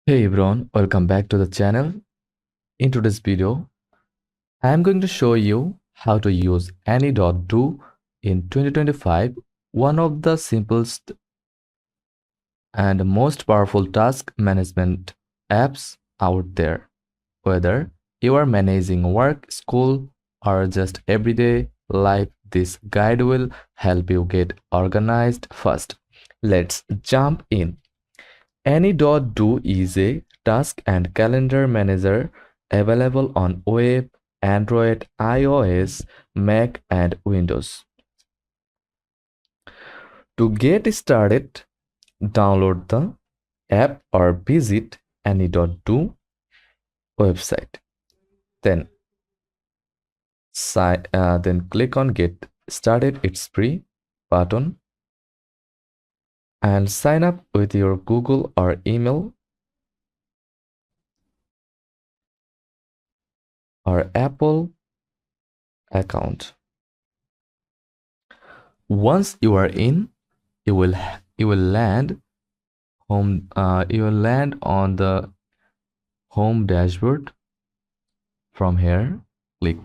Hey everyone, welcome back to the channel. In today's video, I am going to show you how to use Any.Do in 2025, one of the simplest and most powerful task management apps out there. Whether you are managing work, school, or just everyday life, this guide will help you get organized fast. Let's jump in. Any.Do is a task and calendar manager available on web, Android, iOS, Mac, and Windows. To get started, download the app or visit Any.Do website. Then, then click on Get Started. It's free button and sign up with your Google or email or Apple account. Once you are in, you will land on the home dashboard. From here, click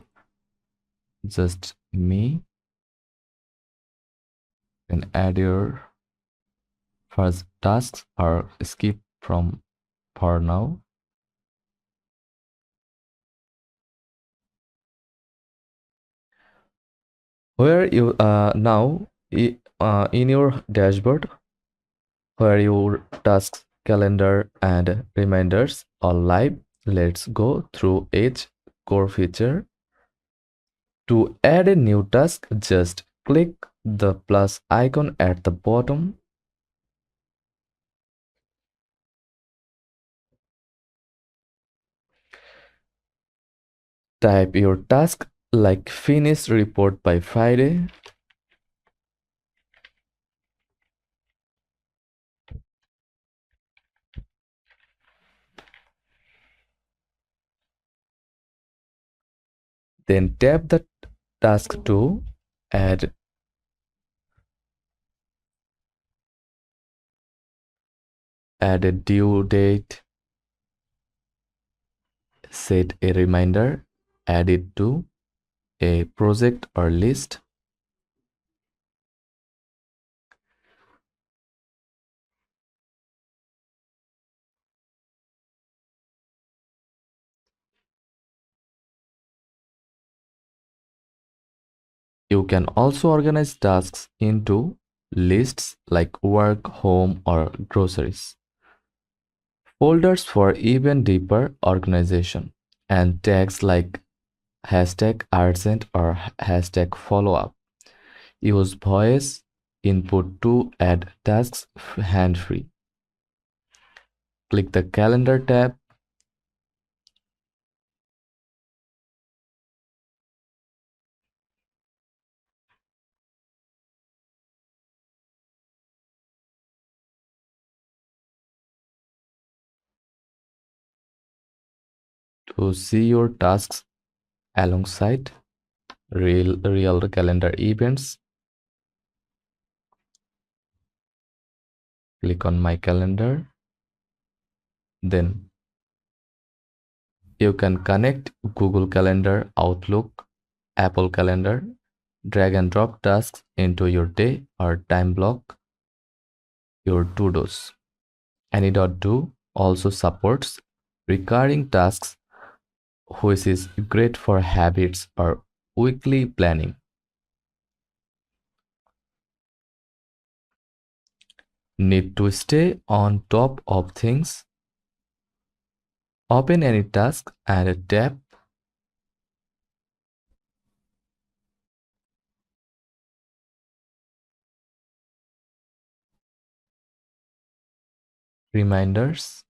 just me and add your first tasks or skip from for now. Where you now in your dashboard, where your tasks, calendar, and reminders are live. Let's go through each core feature. To add a new task, just click the plus icon at the bottom. Type your task like finish report by Friday. Then tap the task to add a due date, set a reminder, add it to a project or list. You can also organize tasks into lists like work, home, or groceries. Folders for even deeper organization, and tags like hashtag urgent or hashtag follow-up. Use voice input to add tasks hand-free. Click the calendar tab. To see your tasks alongside real calendar events, click on my calendar. Then you can connect Google Calendar, Outlook, Apple Calendar, drag and drop tasks into your day or time block your to-dos. Any.Do also supports recurring tasks, which is great for habits or weekly planning. Need to stay on top of things? Open any task and tap reminders.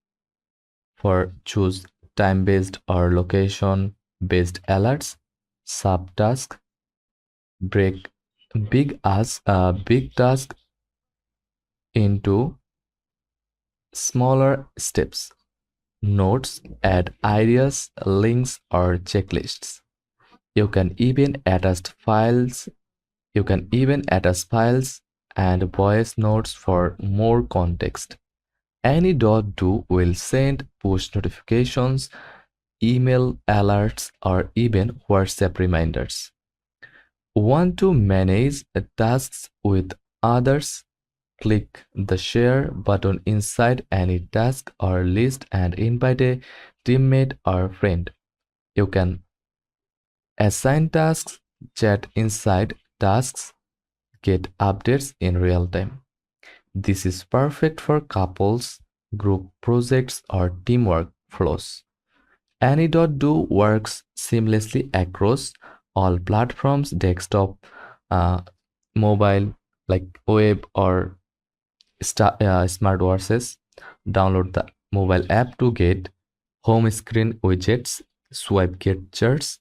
For choose time-based or location-based alerts, subtask, break big task into smaller steps. Notes, add ideas, links, or checklists. You can even attach files. And voice notes for more context. Any.Do will send push notifications, email alerts, or even WhatsApp reminders. Want to manage tasks with others? Click the share button inside any task or list and invite a teammate or friend. You can assign tasks, chat inside tasks, get updates in real time. This is perfect for couples, group projects, or teamwork flows. Any.Do works seamlessly across all platforms, desktop, uh, mobile, like web or smartwatches. Download the mobile app to get home screen widgets, swipe gestures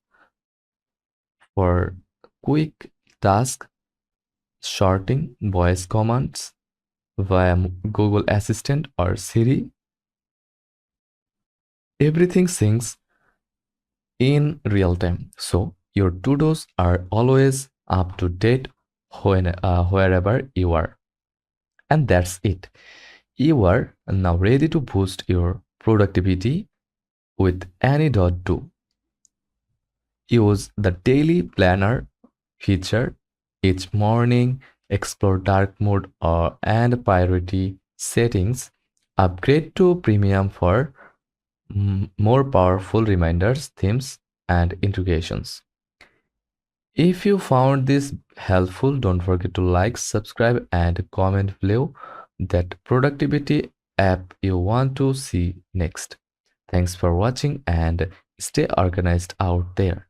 for quick task sorting, voice commands via Google Assistant or Siri. Everything syncs in real time, so your to-dos are always up to date wherever you are. And that's it. You are now ready to boost your productivity with Any.Do. Use the daily planner feature each morning, explore dark mode and priority settings, upgrade to premium for more powerful reminders, themes, and integrations. If you found this helpful, don't forget to like, subscribe, and comment below that productivity app you want to see next. Thanks for watching and stay organized out there.